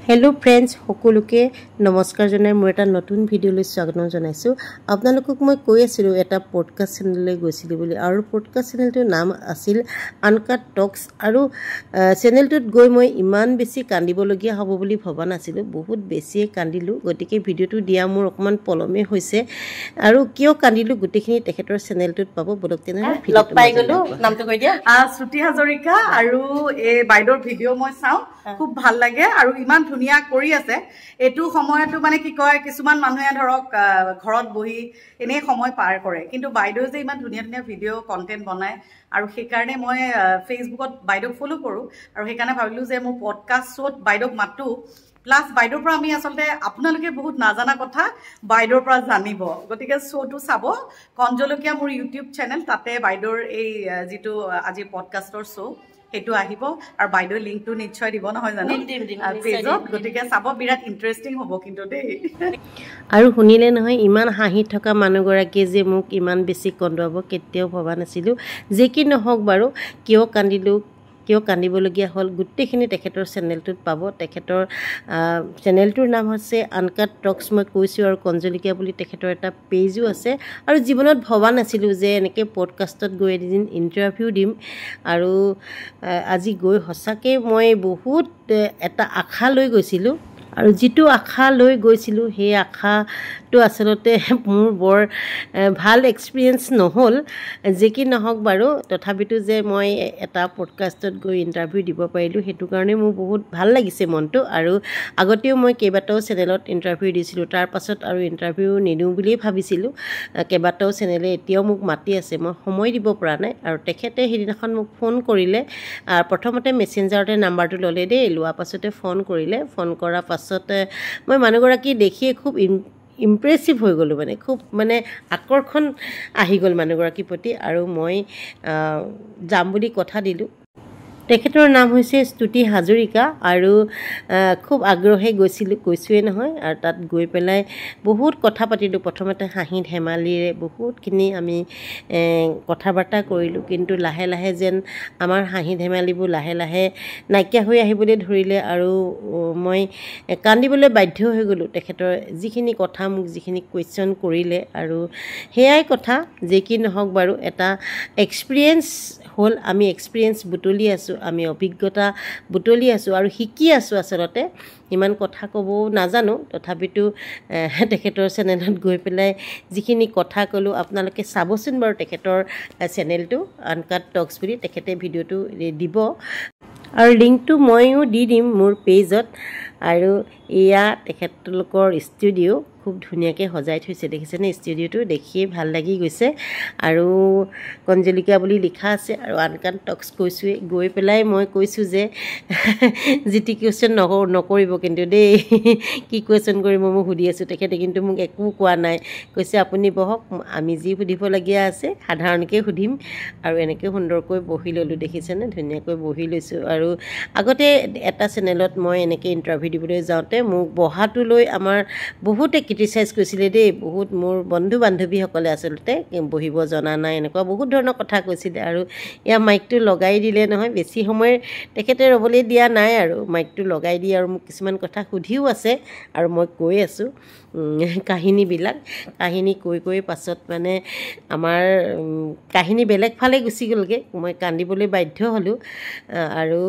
Hello friends সকলোকে নমস্কাৰ জনাই মই এটা নতুন ভিডিঅলৈ স্বাগত জনাইছো আপোনালোকক মই কৈ আছিলো এটা পডকাষ্ট চেনেললৈ গৈছিলো বুলি আৰু পডকাষ্ট চেনেলটোৰ নাম আছিল আনকাট টক্স আৰু চেনেলটোত গৈ মই ইমান বেছি কান্দিবলগীয়া হ'ব বুলি ভবা নাছিলো বহুত বেছি কান্দিলো গতিকে ভিডিঅটো দিয়া মোৰ অকমান পলমে হৈছে আৰু কিয় কান্দিলো গুটেখিনি তেখেতৰ চেনেলটোত পাব বলক তেনে লগ পাই গলো নামটো কৈ দিয়া শ্ৰুতি হাজৰিকা আৰু এই বাইডৰ ভিডিঅ মই চাও খুব ভাল লাগে আৰু ইমান ধুনিয়া কৰি আছে এটু সময়টো মানে কি কয় কিছুমান মানুহে ধৰক ঘৰত বহি এনে সময় পাৰ কৰে কিন্তু বাইদেউ যে ইমান ধুনিয়া ধুনিয়া ভিডিঅ কন্টেন্ট বনায় আৰু সেই কাৰণে মই ফেসবুকত বাইদেউ ফলো কৰো আৰু সেই কাৰণে ভাবিলো যে মোৰ পডকাষ্ট শোত বাইদেউক মাতু প্লাস বাইদেউৰ পৰা আমি আসলে আপোনালোকে বহুত নাজানা কথা বাইদেউৰ পৰা জানিব গতিকে শোটো চাব কঞ্জলকীয়া মোৰ ইউটিউব চেনেল তাতে বাইদেউৰ এই যেটো আজি পডকাষ্টৰ শো হেতু আহিব আৰু বাইদেউৰ লিংকটো নিশ্চয় দিব নহয় জানো পেজত গতিকে চাব বিৰাট ইন্টাৰেষ্টিং হ'ব কিন্তু দেই আৰু শুনিলে নহয় ইমান হাঁহি থকা মানুহগৰাকী যে মোক ইমান বেছি কন্দুৱাব কেতিয়াও ভবা নাছিলো যে কি নহওক বাৰু কিয় কান্দিবলগীয়া হল গুটেখিনি তেখেতৰ চেনেলটোত পাব তেখেতৰ চেনেলটোৰ নাম হৈছে আনকাট টক্স মই কৈছো আৰু কঞ্জলিকা বুলি তেখেতৰ এটা পেজও আছে আৰু জীৱনত ভবা নাছিলো যে এনেকৈ পডকাষ্টত গৈ এদিন ইন্টাৰভিউ দিম আৰু আজি গৈ হসাকে মই বহুত এটা আশা লৈ গৈছিলো আৰু যেটো আশা লৈ গৈছিলো সেই আশাটো আসলতে মোৰ বৰ ভাল এক্সপেৰিয়েন্স নহল যে কি নহওক বাৰু তথাপিতো যে মই এটা পডকাষ্টত গৈ ইন্টাৰভিউ দিব পাৰিলো হেতু কাৰণে মোৰ বহুত ভাল লাগিছে মনটো আৰু আগতেও মই কেইবাটাও চেনেলত ইন্টাৰভিউ দিছিলো তাৰ পাছত আৰু ইন্টাৰভিউ নিদিও বুলি ভাবিছিলো কেইবাটাও চেনেলে এতিয়াও মোক মাতি আছে মই সময় দিব পৰা নাই আৰু তেখেতে হেদিনাখন মোক ফোন কৰিলে প্ৰথমতে মেসেঞ্জাৰতে নাম্বাৰটো ললে দেই লোৱা পাছতে ফোন কৰিলে ফোন কৰা পাছতে মই মানুহগৰাকী দেখি খুব ইমপ্ৰেছিভ হৈ গলো মানে খুব মানে আকৰ্ষণ আহি গল মানুহগৰাকীৰ প্ৰতি আৰু মই যাম বুলি কথা দিলো তেখেতৰ নাম হৈছে শ্ৰুতি হাজৰিকা আৰু খুব আগ্ৰহে কৈছোৱে নহয় আৰু তাত গৈ পেলাই বহুত কথা পাতিলো প্ৰথমতে হাঁহি ধেমালিৰে বহুতখিনি আমি কথা বাৰ্তা কৰিলো কিন্তু লাহে লাহে যেন আমাৰ হাঁহি ধেমালিবোৰ লাহে লাহে নাইকিয়া হৈ আহিবলৈ ধৰিলে আৰু মই কান্দিবলৈ বাধ্য হৈ গলো তেখেতৰ যিখিনি কথা মোক যিখিনি কোৱেশ্চন কৰিলে আৰু হেয়াই কথা যে কি নহওক বাৰু এটা এক্সপেৰিয়েন্স হল আমি এক্সপেৰিয়েন্স বুটলি আছো আমি অভিজ্ঞতা বুটলি আছো আৰু শিকি আছো আসলতে ইমান কথা ক'ব নাজানো তথাপিতো তেখেতৰ চেনেলত গৈ পেলাই যিখিনি কথা ক'লো আপোনালোকে চাবচোন বাৰু তেখেতৰ চেনেলটো আনকাট টক্স বুলি তেখেতে ভিডিঅটো দিব আৰু লিংকটো মইও দি দিম মোৰ পেজত আৰু এয়া তেখেতলোকৰ ষ্টুডিও খুব ধুনিয়াকৈ সজাই থৈছে দেখিছেনে ষ্টুডিওটো দেখিয়ে ভাল লাগি গৈছে আৰু কঞ্জলিকা বুলি লিখা আছে আৰু আনকাট টক্স কৈছোৱে গৈ পেলাই মই কৈছো যে জিটি কোৱেশ্চন নকৰিব কিন্তু দেই কি কোৱেশ্চন কৰিব মই সুধি আছো তেখেতে কিন্তু মোক একো কোৱা নাই কৈছে আপুনি বহক আমি যি সুধিবলগীয়া আছে সাধাৰণকৈ সুধিম আৰু এনেকৈ সুন্দৰকৈ বহি ললো দেখিছেনে ধুনিয়াকৈ বহি লৈছো আৰু আগতে এটা চেনেলত মই এনেকৈ ইন্টাৰভিউ দিবলৈ যাওঁতে মোক বহাটো লৈ আমাৰ বহুতে ক্ৰিটিসাইজ কৰিছিলে দেই বহুত মোৰ বন্ধু বান্ধৱীসকলে আসলতে বহিব জনা নাই এনেকুৱা বহুত ধৰণৰ কথা কৈছিলে আৰু ইয়া মাইকটো লগাই দিলে নহয় বেছি সময় তেখেতে ৰবলৈ দিয়া নাই আৰু মাইকটো লগাই দি আৰু মোক কিছুমান কথা সুধিও আছে আৰু মই কৈ আছো কাহিনী কৈ পাছত মানে আমাৰ কাহিনী বেলেগ ফালে গুচি গ'লগে মই কান্দিবলৈ বাধ্য হলো আৰু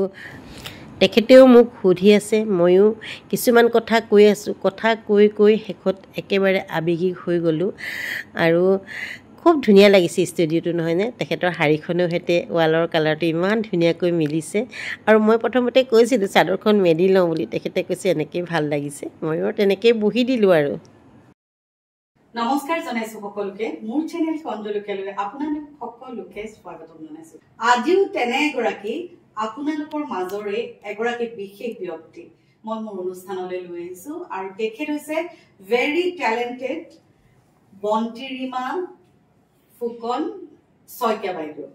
তেখেতেও মোক সুধি আছে ময়ো কিছুমান কথা কৈ আছো কথা কৈ শেষত একেবাৰে আবেগিক হৈ গলো আৰু খুব ধুনিয়া লাগিছে ষ্টুডিওটো নহয়নে তেখেতৰ শাৰীখনৰ হেতে ৱালৰ কালাৰটো ইমান ধুনিয়াকৈ মিলিছে আৰু মই প্ৰথমতে কৈছিলো চাদৰখন মেলি লওঁ বুলি তেখেতে কৈছে এনেকৈ ভাল লাগিছে ময়ো তেনেকৈ বহি দিলো আৰু নমস্কাৰ জনাইছো সকলোকে মোৰ চেনেল কঞ্জলকীয়ালৈ আপোনালোক সকলোকে স্বাগতম জনাইছো আজিও তেনে এগৰাকী আপোনালোকৰ মাজৰে এগৰাকী বিশেষ ব্যক্তি মই মোৰ অনুষ্ঠানলৈ লৈ আহিছো আৰু তেখেত হৈছে ভেৰি টেলেণ্টেড বন্তিৰিমা ফুকন শইকীয়া বাইদেউ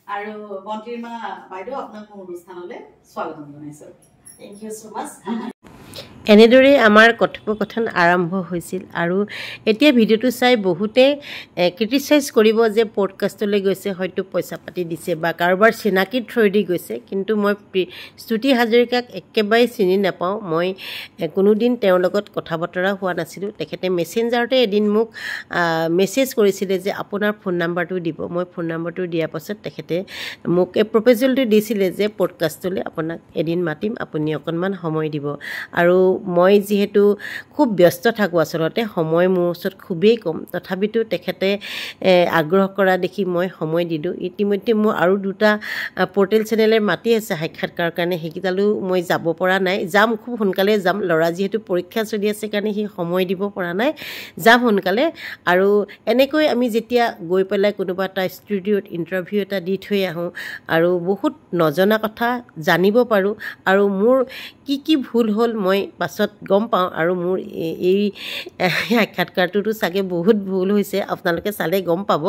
আৰু বন্তিৰিমা বাইদেউ আপোনাক মোৰ অনুষ্ঠানলৈ স্বাগতম জনাইছো Thank you so much. এনেদৰে আমাৰ কথোপকথন আৰম্ভ হৈছিল আৰু এতিয়া ভিডিঅ'টো চাই বহুতে ক্ৰিটিচাইজ কৰিব যে পডকাষ্টলৈ গৈছে হয়তো পইচা পাতি দিছে বা কাৰোবাৰ চিনাকি থ্ৰুৱেদি গৈছে কিন্তু মই স্তুতি হাজৰিকাক একেবাৰে চিনি নাপাওঁ মই কোনোদিন তেওঁৰ লগত কথা বতৰা হোৱা নাছিলোঁ তেখেতে মেছেঞ্জাৰতে এদিন মোক মেছেজ কৰিছিলে যে আপোনাৰ ফোন নাম্বাৰটো দিব মই ফোন নাম্বাৰটো দিয়াৰ পাছত তেখেতে মোক এই প্ৰপ'জেলটো দিছিলে যে পডকাষ্টলৈ আপোনাক এদিন মাতিম আপুনি অকণমান সময় দিব আৰু মই যিহেতু খুব ব্যস্ত থাকোঁ আচলতে সময় মোৰ ওচৰত খুবেই কম তথাপিতো তেখেতে আগ্ৰহ কৰা দেখি মই সময় দিলোঁ ইতিমধ্যে মোৰ আৰু দুটা পৰ্টেল চেনেলে মাতি আছে সাক্ষাৎকাৰৰ কাৰণে সেইকেইটালৈও মই যাব পৰা নাই যাম খুব সোনকালে যাম ল'ৰা যিহেতু পৰীক্ষা চলি আছে কাৰণে সি সময় দিব পৰা নাই যাম সোনকালে আৰু এনেকৈ আমি যেতিয়া গৈ পেলাই কোনোবা এটা ষ্টুডিঅ'ত ইণ্টাৰভিউ এটা দি থৈ আহোঁ আৰু বহুত নজনা কথা জানিব পাৰোঁ আৰু মোৰ কি ভুল হ'ল মই পাছত গম পাওঁ আৰু মোৰ এই সাক্ষাৎকাৰটোতো চাগে বহুত ভুল হৈছে আপোনালোকে চালে গম পাব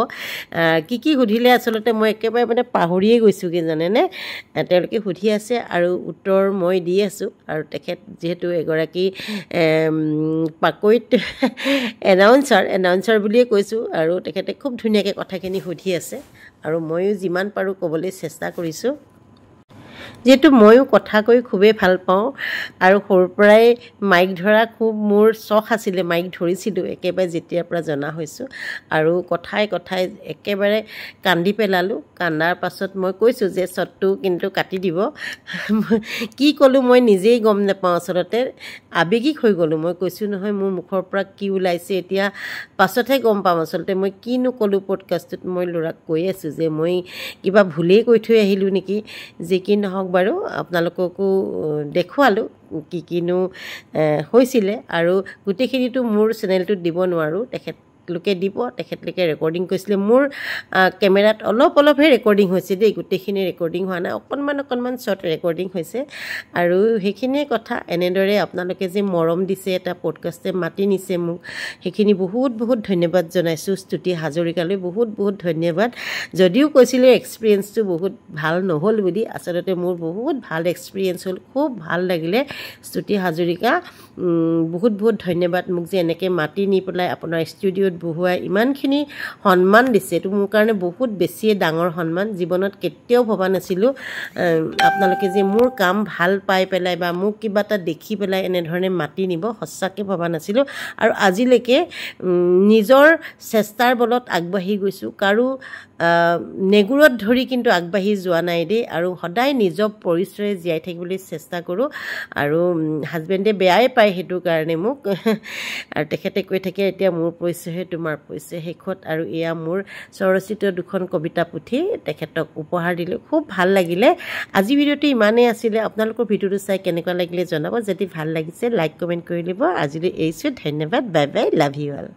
কি সুধিলে আচলতে মই একেবাৰে মানে পাহৰিয়ে গৈছোঁগৈ জানেনে তেওঁলোকে সুধি আছে আৰু উত্তৰ মই দি আছোঁ আৰু তেখেত যিহেতু এগৰাকী পাকৈত এনাউন্সাৰ বুলিয়ে কৈছোঁ আৰু তেখেতে খুব ধুনীয়াকৈ কথাখিনি সুধি আছে আৰু ময়ো যিমান পাৰোঁ ক'বলৈ চেষ্টা কৰিছোঁ যিহেতু ময়ো কথা কৈ খুবেই ভাল পাওঁ আৰু সৰুৰ পৰাই মাইক ধৰা খুব মোৰ চখ আছিলে মাইক ধৰিছিলোঁ একেবাৰে যেতিয়াৰ পৰা জনা হৈছোঁ আৰু কথাই একেবাৰে কান্দি পেলালোঁ কান্দাৰ পাছত মই কৈছোঁ যে শ্বটটো কিন্তু কাটি দিব কি ক'লোঁ মই নিজেই গম নাপাওঁ আচলতে আৱেগিক হৈ গ'লোঁ মই কৈছোঁ নহয় মোৰ মুখৰ পৰা কি ওলাইছে এতিয়া পাছতহে গম পাম আচলতে মই কিনো ক'লোঁ পডকাষ্টটোত মই ল'ৰাক কৈ আছোঁ যে মই কিবা ভুলেই কৈ থৈ আহিলোঁ নেকি যি কি নহওক বাৰু আপোনালোককো দেখুৱালোঁ কিনো হৈছিলে আৰু গোটেইখিনিতো মোৰ চেনেলটোত দিব নোৱাৰোঁ তেখেতলোকে দিব তেখেতলোকে ৰেকৰ্ডিং কৰিছিলে মোৰ কেমেৰাত অলপহে ৰেকৰ্ডিং হৈছে দেই গোটেইখিনি ৰেকৰ্ডিং হোৱা নাই অকণমান শ্বৰ্ট ৰেকৰ্ডিং হৈছে আৰু সেইখিনিয়ে কথা এনেদৰে আপোনালোকে যে মৰম দিছে এটা পডকাষ্টে মাতি নিছে মোক সেইখিনি বহুত ধন্যবাদ জনাইছোঁ স্তুতি হাজৰিকালৈ বহুত ধন্যবাদ যদিও কৈছিলোঁ এক্সপিৰিয়েঞ্চটো বহুত ভাল নহ'ল বুলি আচলতে মোৰ বহুত ভাল এক্সপিৰিয়েঞ্চ হ'ল খুব ভাল লাগিলে স্তুতি হাজৰিকা বহুত ধন্যবাদ মোক যে এনেকৈ মাতি নি পেলাই আপোনাৰ ষ্টুডিঅ'ত বহুৱাই ইমানখিনি সন্মান দিছে এইটো মোৰ কাৰণে বহুত বেছিয়ে ডাঙৰ সন্মান জীৱনত কেতিয়াও ভবা নাছিলোঁ আপোনালোকে যে মোৰ কাম ভাল পাই পেলাই বা মোক কিবা এটা দেখি পেলাই এনেধৰণে মাতি নিব সঁচাকৈ ভবা নাছিলোঁ আৰু আজিলৈকে নিজৰ চেষ্টাৰ বলত আগবাঢ়ি গৈছোঁ কাৰো নেগুৰত ধৰি কিন্তু আগবাঢ়ি যোৱা নাই দেই আৰু সদায় নিজৰ পৰিচয়ে জীয়াই থাকিবলৈ চেষ্টা কৰোঁ আৰু হাজবেণ্ডে বেয়াই পায় সেইটো কাৰণে মোক আৰু তেখেতে কৈ থাকে এতিয়া মোৰ পৰিচয়হে তোমাৰ পৰিচয় শেষত আৰু এয়া মোৰ স্বৰচিত দুখন কবিতা পুথি তেখেতক উপহাৰ দিলোঁ খুব ভাল লাগিলে আজি ভিডিঅ'টো ইমানেই আছিলে আপোনালোকৰ ভিডিঅ'টো চাই কেনেকুৱা লাগিলে জনাব যদি ভাল লাগিছে লাইক কমেণ্ট কৰি দিব আজিলৈ এৰিছোঁ ধন্যবাদ বাই লাভ ইউ অল